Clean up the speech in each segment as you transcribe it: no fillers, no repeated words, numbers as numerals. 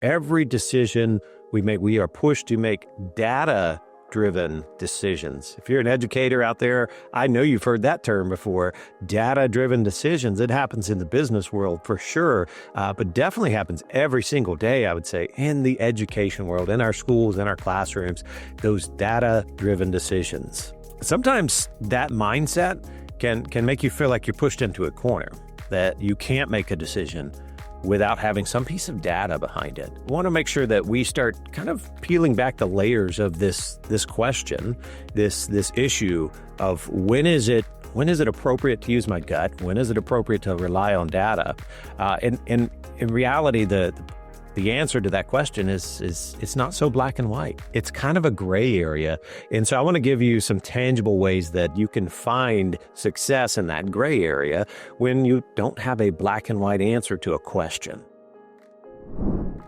Every decision we make, we are pushed to make data-driven decisions. If you're an educator out there, I know you've heard that term before, data-driven decisions. It happens in the business world for sure, but definitely happens every single day, I would say, in the education world, in our schools, in our classrooms, those data-driven decisions. Sometimes that mindset can make you feel like you're pushed into a corner, that you can't make a decision without having some piece of data behind it. I want to make sure that we start kind of peeling back the layers of this question, this issue of when is it appropriate to use my gut? When is it appropriate to rely on data? And in reality, the answer to that question is it's not so black and white. It's kind of a gray area. And so I want to give you some tangible ways that you can find success in that gray area when you don't have a black and white answer to a question.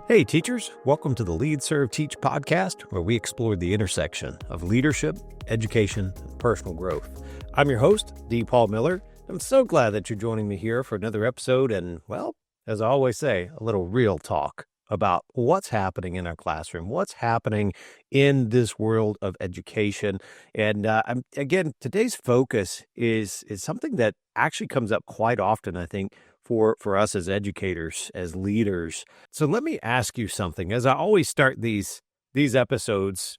Hey teachers, welcome to the Lead, Serve, Teach podcast, where we explore the intersection of leadership, education, and personal growth. I'm your host, D. Paul Miller. I'm so glad that you're joining me here for another episode and, well, as I always say, a little real talk about what's happening in our classroom, what's happening in this world of education. And again, today's focus is something that actually comes up quite often, I think, for us as educators, as leaders. So let me ask you something. As I always start these episodes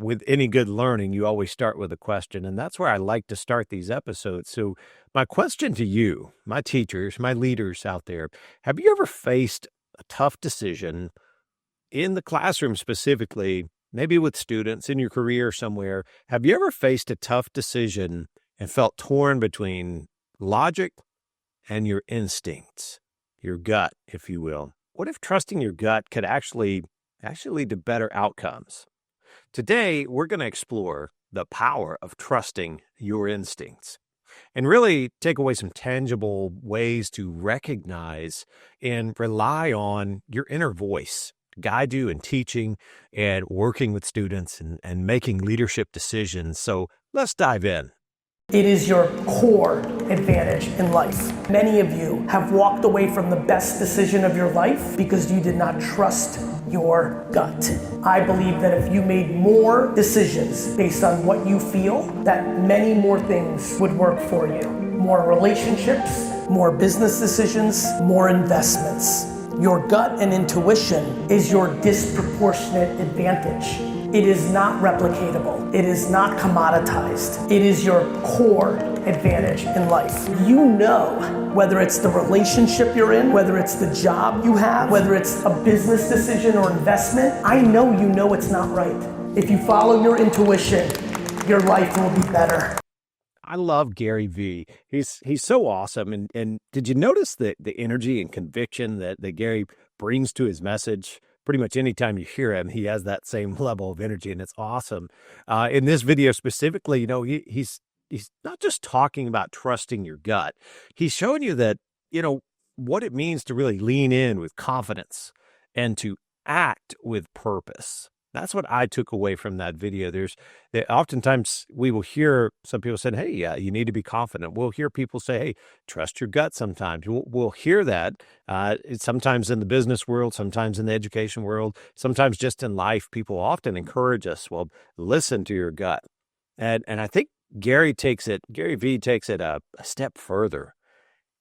with any good learning, you always start with a question. And that's where I like to start these episodes. So my question to you, my teachers, my leaders out there, have you ever faced a tough decision in the classroom specifically, maybe with students in your career somewhere? Have you ever faced a tough decision and felt torn between logic and your instincts, your gut, if you will? What if trusting your gut could actually lead to better outcomes? Today, we're going to explore the power of trusting your instincts and really take away some tangible ways to recognize and rely on your inner voice to guide you in teaching and working with students and making leadership decisions. So let's dive in. It is your core advantage in life. Many of you have walked away from the best decision of your life because you did not trust your gut. I believe that if you made more decisions based on what you feel, that many more things would work for you. More relationships, more business decisions, more investments. Your gut and intuition is your disproportionate advantage. It is not replicatable. It is not commoditized. It is your core advantage in life. You know whether it's the relationship you're in, whether it's the job you have, whether it's a business decision or investment. I know you know it's not right. If you follow your intuition, your life will be better. I love Gary Vee. He's so awesome. And did you notice the energy and conviction that Gary brings to his message? Pretty much anytime you hear him, he has that same level of energy, and it's awesome. In this video specifically, you know, he's not just talking about trusting your gut. He's showing you that, you know, what it means to really lean in with confidence and to act with purpose. That's what I took away from that video. Oftentimes we will hear some people say, hey, you need to be confident. We'll hear people say, hey, trust your gut sometimes. We'll hear that sometimes in the business world, sometimes in the education world, sometimes just in life. People often encourage us, well, listen to your gut. And I think Gary Vee takes it a step further.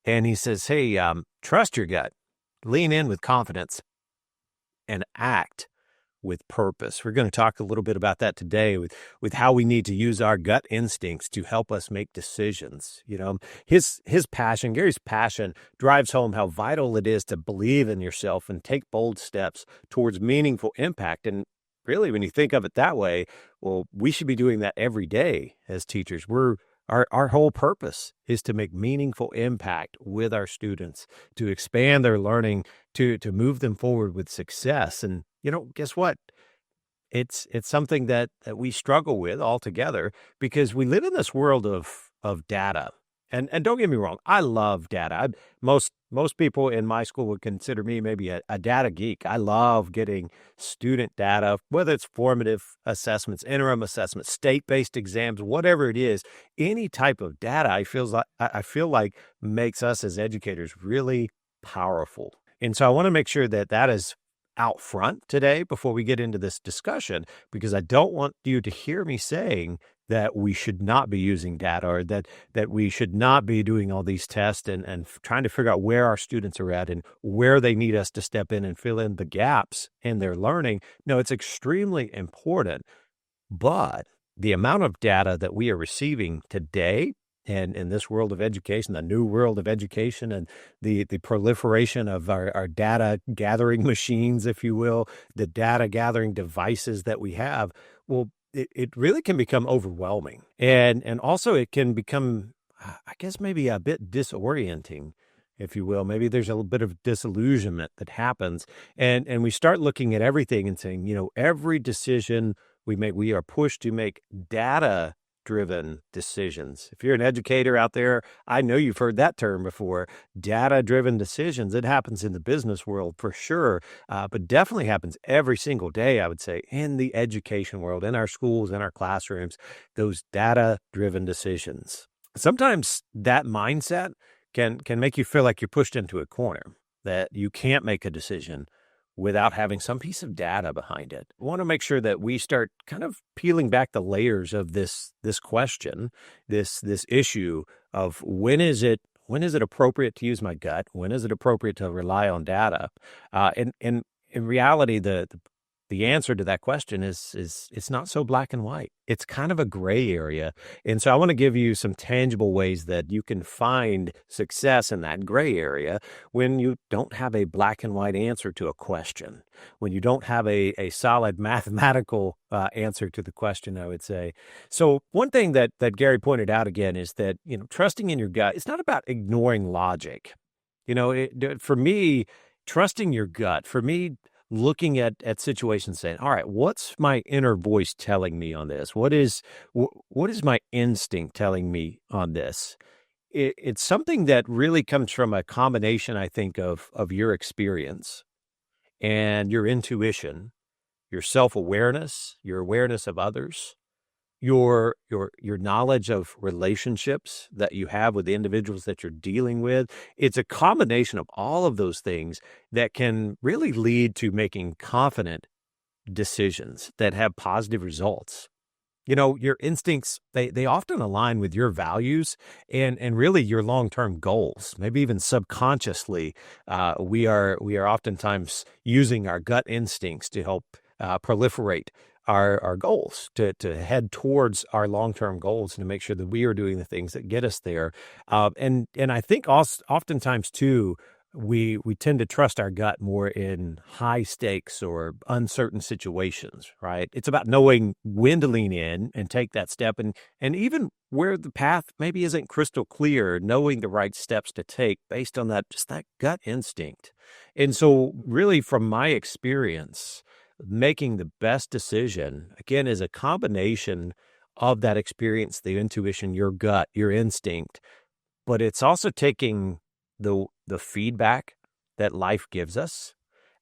And he says, hey, trust your gut, lean in with confidence, and act with purpose. We're going to talk a little bit about that today with how we need to use our gut instincts to help us make decisions. You know, his passion, Gary's passion, drives home how vital it is to believe in yourself and take bold steps towards meaningful impact. And really, when you think of it that way, well, we should be doing that every day as teachers. Our whole purpose is to make meaningful impact with our students, to expand their learning, to move them forward with success. And, you know, guess what? It's something that we struggle with altogether because we live in this world of data. And don't get me wrong, I love data. Most people in my school would consider me maybe a data geek. I love getting student data, whether it's formative assessments, interim assessments, state-based exams, whatever it is. Any type of data, I feel like makes us as educators really powerful. And so I want to make sure that is out front today before we get into this discussion, because I don't want you to hear me saying that we should not be using data, or that we should not be doing all these tests and trying to figure out where our students are at and where they need us to step in and fill in the gaps in their learning. No, it's extremely important. But the amount of data that we are receiving today, and in this world of education, the new world of education, and the proliferation of our data gathering machines, if you will, the data gathering devices that we have, well, it really can become overwhelming. And also it can become, I guess, maybe a bit disorienting, if you will. Maybe there's a little bit of disillusionment that happens. And we start looking at everything and saying, every decision we make, we are pushed to make data driven decisions. If you're an educator out there, I know you've heard that term before, data driven decisions. It happens in the business world for sure, but definitely happens every single day, I would say, in the education world, in our schools, in our classrooms, those data driven decisions. Sometimes that mindset can make you feel like you're pushed into a corner, that you can't make a decision without having some piece of data behind it. I want to make sure that we start kind of peeling back the layers of this question, this issue of when is it appropriate to use my gut? When is it appropriate to rely on data? And in reality, the answer to that question is it's not so black and white. It's kind of a gray area. And so I want to give you some tangible ways that you can find success in that gray area when you don't have a black and white answer to a question, when you don't have a solid mathematical answer to the question, I would say. So one thing that Gary pointed out again is that, trusting in your gut, it's not about ignoring logic. For me, trusting your gut, for me, looking at situations saying, all right, what's my inner voice telling me on this? What is my instinct telling me on this? It's something that really comes from a combination, I think, of your experience and your intuition, your self-awareness, your awareness of others, your knowledge of relationships that you have with the individuals that you're dealing with. It's a combination of all of those things that can really lead to making confident decisions that have positive results. Your instincts, they often align with your values and really your long-term goals. Maybe even subconsciously, we are oftentimes using our gut instincts to help proliferate our goals, to head towards our long-term goals, and to make sure that we are doing the things that get us there. And I think oftentimes too, we tend to trust our gut more in high stakes or uncertain situations, right? It's about knowing when to lean in and take that step, and even where the path maybe isn't crystal clear, knowing the right steps to take based on that gut instinct. And so really, from my experience, making the best decision, again, is a combination of that experience, the intuition, your gut, your instinct, but it's also taking the feedback that life gives us,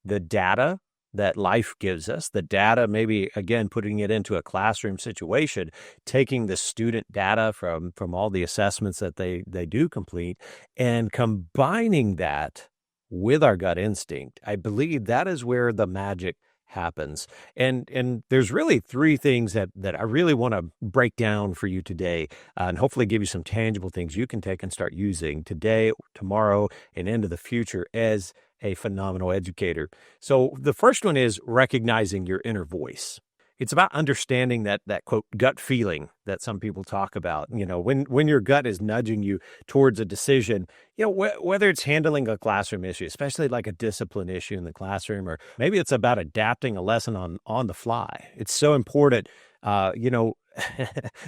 the data that life gives us, the data, maybe, again, putting it into a classroom situation, taking the student data from all the assessments that they do complete, and combining that with our gut instinct. I believe that is where the magic happens. And there's really three things that I really want to break down for you today, and hopefully give you some tangible things you can take and start using today, tomorrow, and into the future as a phenomenal educator. So the first one is recognizing your inner voice. It's about understanding that quote gut feeling that some people talk about. When your gut is nudging you towards a decision, whether it's handling a classroom issue, especially like a discipline issue in the classroom, or maybe it's about adapting a lesson on the fly. It's so important.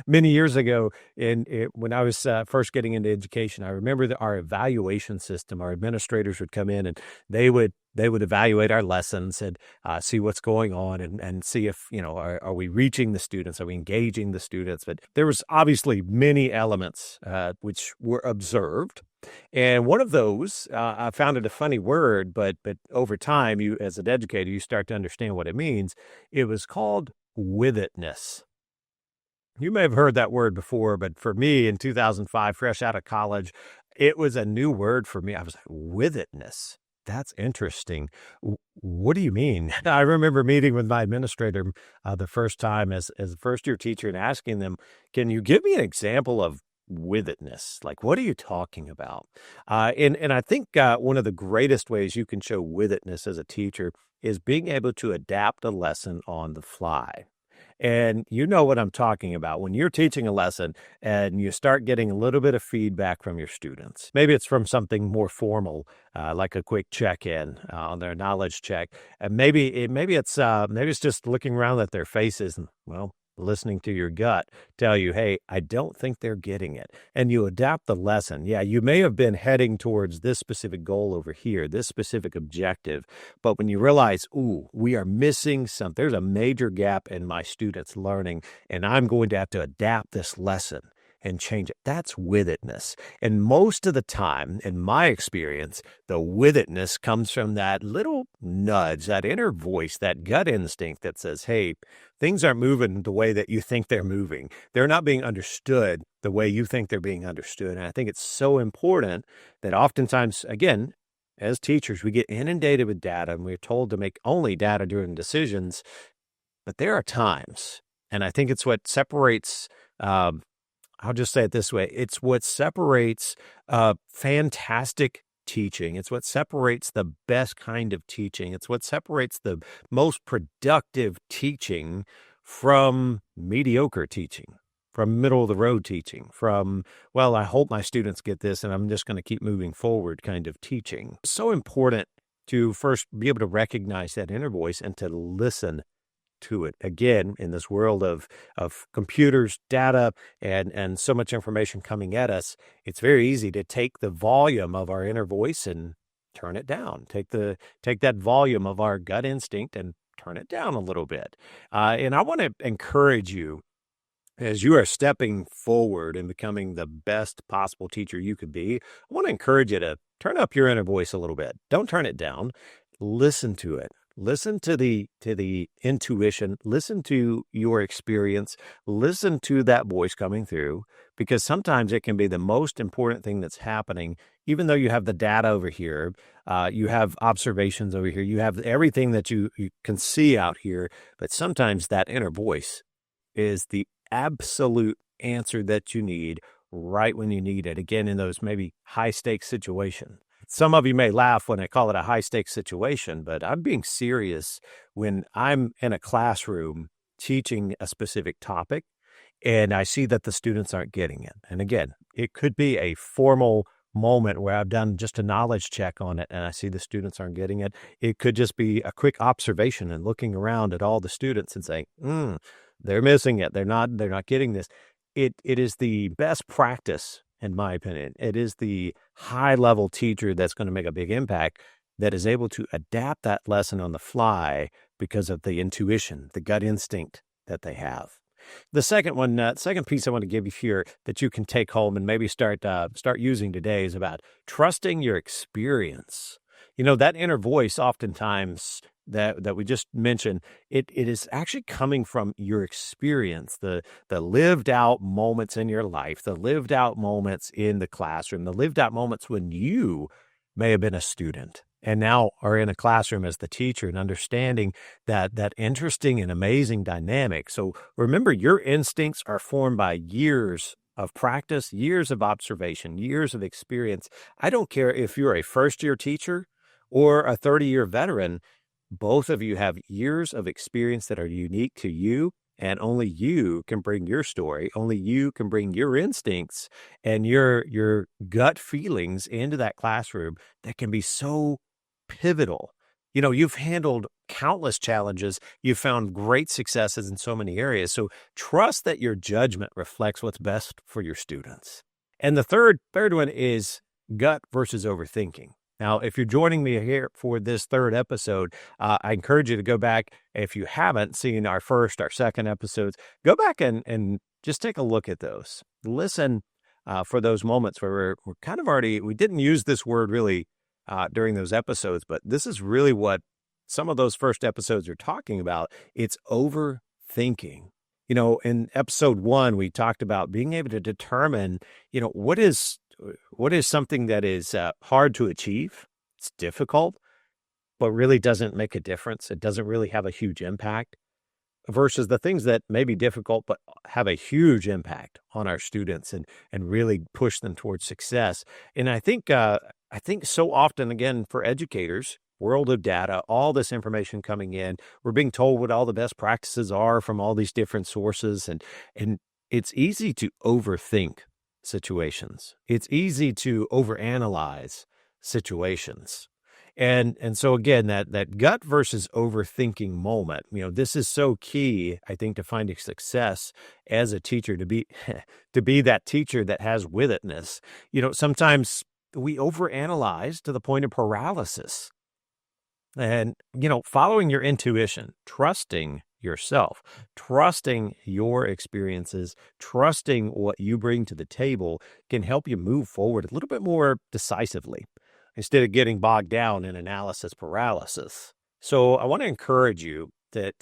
Many years ago, when I was first getting into education, I remember that our evaluation system, our administrators would come in and they would evaluate our lessons and see what's going on and see if, are we reaching the students? Are we engaging the students? But there was obviously many elements which were observed. And one of those, I found it a funny word, but over time, you as an educator, you start to understand what it means. It was called withitness. You may have heard that word before, but for me in 2005, fresh out of college, it was a new word for me. I was like, withitness. That's interesting. What do you mean? I remember meeting with my administrator the first time as a first year teacher and asking them, "Can you give me an example of withedness? Like, what are you talking about?" And I think one of the greatest ways you can show withedness as a teacher is being able to adapt a lesson on the fly. And you know what I'm talking about. When you're teaching a lesson and you start getting a little bit of feedback from your students, maybe it's from something more formal, like a quick check-in on their knowledge check, and maybe it's just looking around at their faces and listening to your gut tell you, hey, I don't think they're getting it. And you adapt the lesson. Yeah, you may have been heading towards this specific goal over here, this specific objective. But when you realize, ooh, we are missing something, there's a major gap in my students' learning, and I'm going to have to adapt this lesson and change it. That's withedness. And most of the time, in my experience, the withedness comes from that little nudge, that inner voice, that gut instinct that says, hey, things aren't moving the way that you think they're moving. They're not being understood the way you think they're being understood. And I think it's so important that oftentimes, again, as teachers, we get inundated with data and we're told to make only data-driven decisions. But there are times, and I think it's what separates I'll just say it this way. It's what separates fantastic teaching. It's what separates the best kind of teaching. It's what separates the most productive teaching from mediocre teaching, from middle of the road teaching, from, well, I hope my students get this and I'm just going to keep moving forward kind of teaching. So important to first be able to recognize that inner voice and to listen to it. Again, in this world of computers, data, and so much information coming at us, it's very easy to take the volume of our inner voice and turn it down. Take that volume of our gut instinct and turn it down a little bit. And I want to encourage you as you are stepping forward and becoming the best possible teacher you could be. I want to encourage you to turn up your inner voice a little bit. Don't turn it down. Listen to it. Listen to the intuition, listen to your experience, listen to that voice coming through, because sometimes it can be the most important thing that's happening. Even though you have the data over here, you have observations over here, you have everything that you can see out here, but sometimes that inner voice is the absolute answer that you need right when you need it. Again, in those maybe high stakes situations. Some of you may laugh when I call it a high stakes situation, but I'm being serious when I'm in a classroom teaching a specific topic and I see that the students aren't getting it. And again, it could be a formal moment where I've done just a knowledge check on it and I see the students aren't getting it. It could just be a quick observation and looking around at all the students and saying, they're missing it. They're not getting this. It is the best practice, in my opinion. It is the high-level teacher that's going to make a big impact that is able to adapt that lesson on the fly because of the intuition, the gut instinct that they have. The second piece I want to give you here that you can take home and maybe start using today is about trusting your experience. You know, that inner voice oftentimes that we just mentioned, it is actually coming from your experience, the lived out moments in your life, the lived out moments in the classroom, the lived out moments when you may have been a student and now are in a classroom as the teacher and understanding that interesting and amazing dynamic. So remember, your instincts are formed by years of practice, years of observation, years of experience. I don't care if you're a first-year teacher or a 30-year veteran. Both of you have years of experience that are unique to you, and only you can bring your story. Only you can bring your instincts and your gut feelings into that classroom that can be so pivotal. You know, you've handled countless challenges. You've found great successes in so many areas. So trust that your judgment reflects what's best for your students. And the third one is gut versus overthinking. Now, if you're joining me here for this third episode, I encourage you to go back. If you haven't seen our second episodes, go back and just take a look at those. Listen for those moments where we're kind of we didn't use this word really during those episodes, but this is really what some of those first episodes are talking about. It's overthinking. You know, in episode 1, we talked about being able to determine, what is something that is hard to achieve, it's difficult, but really doesn't make a difference. It doesn't really have a huge impact versus the things that may be difficult but have a huge impact on our students and really push them towards success. And I think so often, again, for educators, world of data, all this information coming in, we're being told what all the best practices are from all these different sources, and it's easy to overthink situations. It's easy to overanalyze situations. And so again, that gut versus overthinking moment, this is so key, I think, to finding success as a teacher, to be to be that teacher that has with itness. Sometimes we overanalyze to the point of paralysis. And, following your intuition, trusting yourself, trusting your experiences, trusting what you bring to the table can help you move forward a little bit more decisively instead of getting bogged down in analysis paralysis. So I want to encourage you to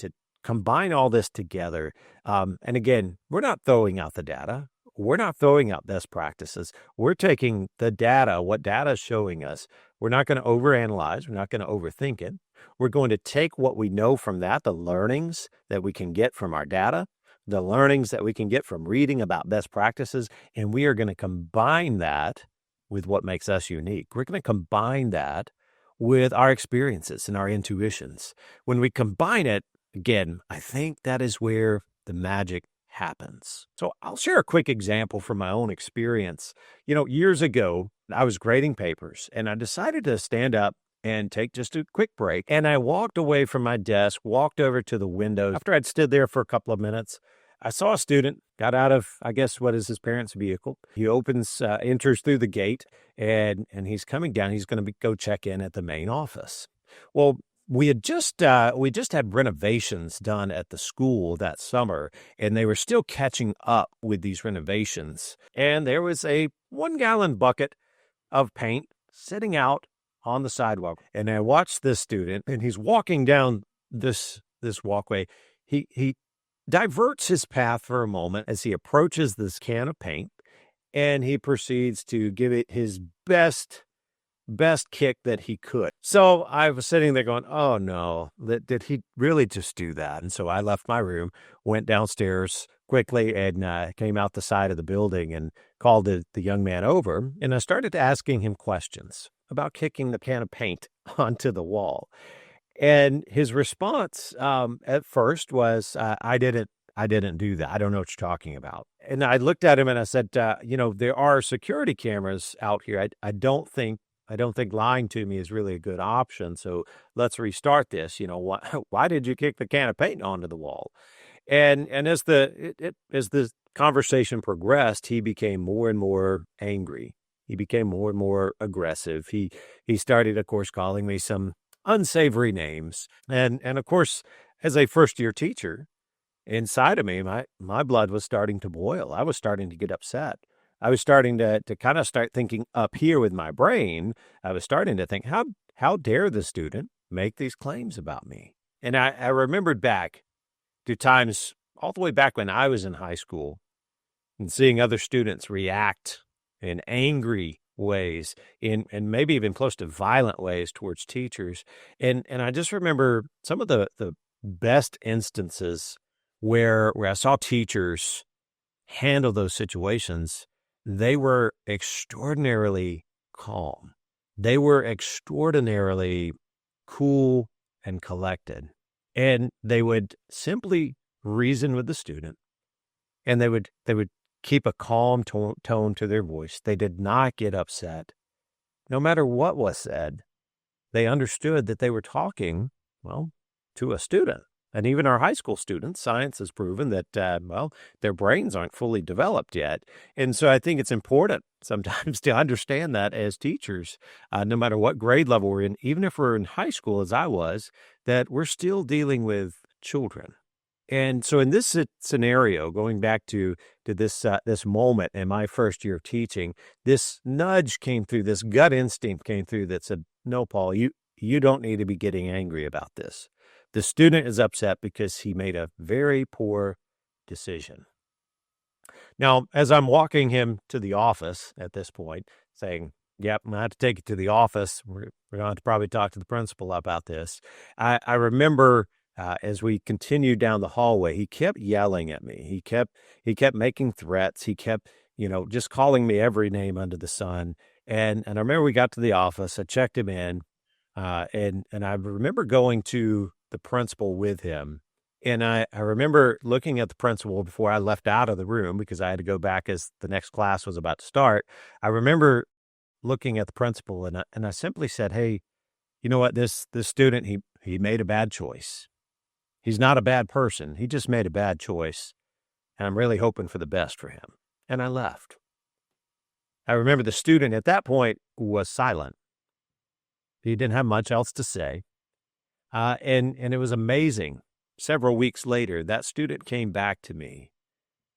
combine all this together. And again, we're not throwing out the data. We're not throwing out best practices. We're taking the data, what data is showing us. We're not going to overanalyze. We're not going to overthink it. We're going to take what we know from that, the learnings that we can get from our data, the learnings that we can get from reading about best practices, and we are going to combine that with what makes us unique. We're going to combine that with our experiences and our intuitions. When we combine it, again, I think that is where the magic happens. So I'll share a quick example from my own experience. Years ago, I was grading papers and I decided to stand up and take just a quick break. And I walked away from my desk, walked over to the window. After I'd stood there for a couple of minutes, I saw a student got out of, I guess, what is his parents' vehicle. He enters through the gate, and he's coming down. He's going to go check in at the main office. Well, we just had renovations done at the school that summer, and they were still catching up with these renovations. And there was a 1-gallon bucket of paint sitting out on the sidewalk. And I watched this student, and he's walking down this walkway. He diverts his path for a moment as he approaches this can of paint, and he proceeds to give it his best kick that he could. So I was sitting there going, oh no, did he really just do that? And so I left my room, went downstairs quickly, and came out the side of the building and called the young man over. And I started asking him questions about kicking the can of paint onto the wall. And his response at first was, I didn't do that. I don't know what you're talking about. And I looked at him and I said, there are security cameras out here. I don't think lying to me is really a good option. So let's restart this. Why did you kick the can of paint onto the wall? And as the conversation progressed, he became more and more angry. He became more and more aggressive. He started, of course, calling me some unsavory names. And of course, as a first-year teacher, inside of me, my blood was starting to boil. I was starting to get upset. I was starting to kind of start thinking up here with my brain. I was starting to think, how dare the student make these claims about me? And I remembered back to times all the way back when I was in high school and seeing other students react in angry ways, and maybe even close to violent ways towards teachers. And I just remember some of the best instances where I saw teachers handle those situations. They were extraordinarily calm. They were extraordinarily cool and collected. And they would simply reason with the student, and they would keep a calm tone to their voice. They did not get upset. No matter what was said, they understood that they were talking, to a student. And even our high school students, science has proven that, their brains aren't fully developed yet. And so I think it's important sometimes to understand that as teachers, no matter what grade level we're in, even if we're in high school, as I was, that we're still dealing with children. And so in this scenario, going back to this moment in my first year of teaching, this nudge came through, this gut instinct came through that said, no, Paul, you don't need to be getting angry about this. The student is upset because he made a very poor decision. Now, as I'm walking him to the office at this point, saying, Yep, I had to take it to the office. We're going to have to probably talk to the principal about this. I remember as we continued down the hallway, he kept yelling at me. He kept making threats. He kept, just calling me every name under the sun. And I remember we got to the office. I checked him in, and I remember going to the principal with him. And I remember looking at the principal before I left out of the room because I had to go back as the next class was about to start. I remember looking at the principal and I simply said, "Hey, you know what? This student, he made a bad choice. He's not a bad person. He just made a bad choice. And I'm really hoping for the best for him." And I left. I remember the student at that point was silent. He didn't have much else to say. And it was amazing. Several weeks later, that student came back to me.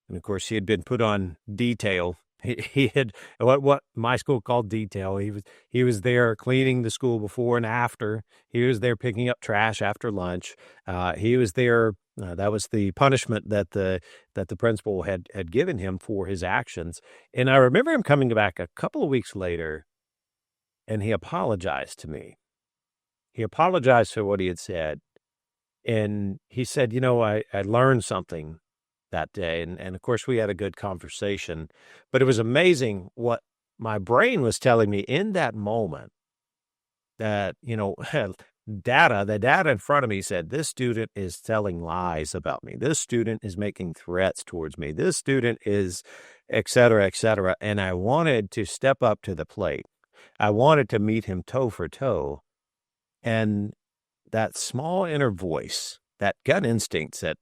And of course, he had been put on detail. He had what my school called detail. He was there cleaning the school before and after. He was there picking up trash after lunch. He was there. That was the punishment that the principal had given him for his actions. And I remember him coming back a couple of weeks later, and he apologized to me. He apologized for what he had said. And he said, I learned something that day. And of course, we had a good conversation. But it was amazing what my brain was telling me in that moment that, the data in front of me said, this student is telling lies about me. This student is making threats towards me. This student is, et cetera, et cetera. And I wanted to step up to the plate. I wanted to meet him toe for toe. And that small inner voice, that gut instinct said,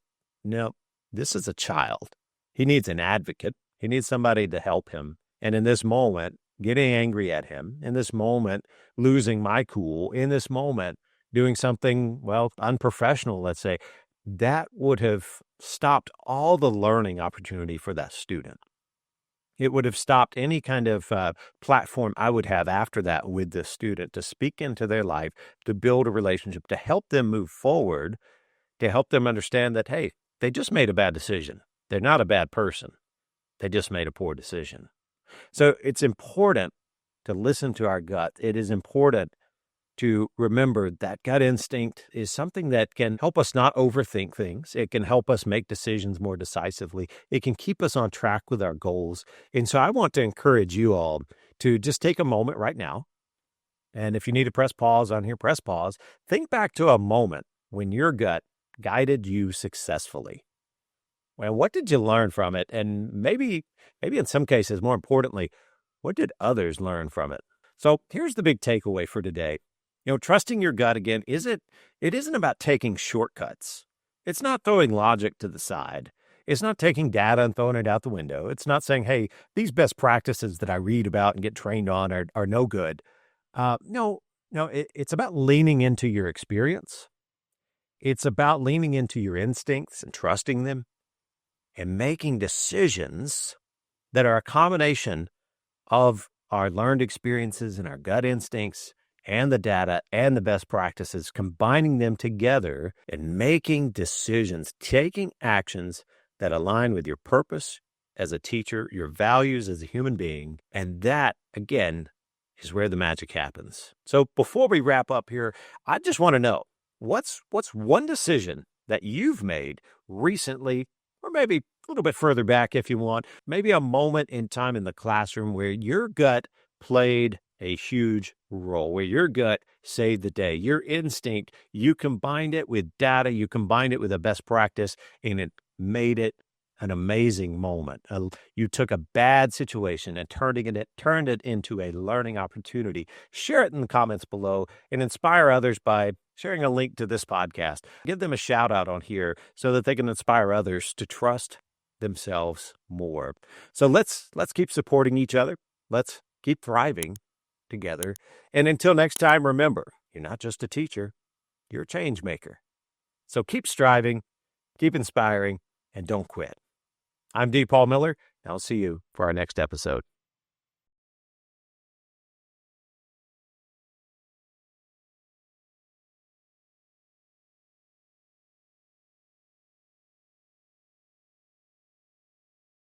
no, this is a child. He needs an advocate. He needs somebody to help him. And in this moment, getting angry at him, in this moment, losing my cool, in this moment, doing something, unprofessional, let's say, that would have stopped all the learning opportunity for that student. It would have stopped any kind of platform I would have after that with the student to speak into their life, to build a relationship, to help them move forward, to help them understand that, hey, they just made a bad decision. They're not a bad person. They just made a poor decision. So it's important to listen to our gut. It is important to remember that gut instinct is something that can help us not overthink things. It can help us make decisions more decisively. It can keep us on track with our goals. And so I want to encourage you all to just take a moment right now. And if you need to press pause on here, press pause. Think back to a moment when your gut guided you successfully. Well, what did you learn from it? And maybe in some cases, more importantly, what did others learn from it? So here's the big takeaway for today. Trusting your gut again, it isn't about taking shortcuts. It's not throwing logic to the side. It's not taking data and throwing it out the window. It's not saying, hey, these best practices that I read about and get trained on are no good. No, it's about leaning into your experience. It's about leaning into your instincts and trusting them and making decisions that are a combination of our learned experiences and our gut instincts and the data and the best practices, combining them together and making decisions, taking actions that align with your purpose as a teacher, your values as a human being. And that, again, is where the magic happens. So before we wrap up here, I just want to know, what's one decision that you've made recently, or maybe a little bit further back if you want, maybe a moment in time in the classroom where your gut played a huge role, where your gut saved the day, your instinct, you combined it with data, you combined it with a best practice, and it made it an amazing moment. You took a bad situation and turned it into a learning opportunity. Share it in the comments below and inspire others by sharing a link to this podcast. Give them a shout out on here so that they can inspire others to trust themselves more. So let's keep supporting each other. Let's keep thriving together. And until next time, remember, you're not just a teacher, you're a change maker. So keep striving, keep inspiring, and don't quit. I'm D. Paul Miller, and I'll see you for our next episode.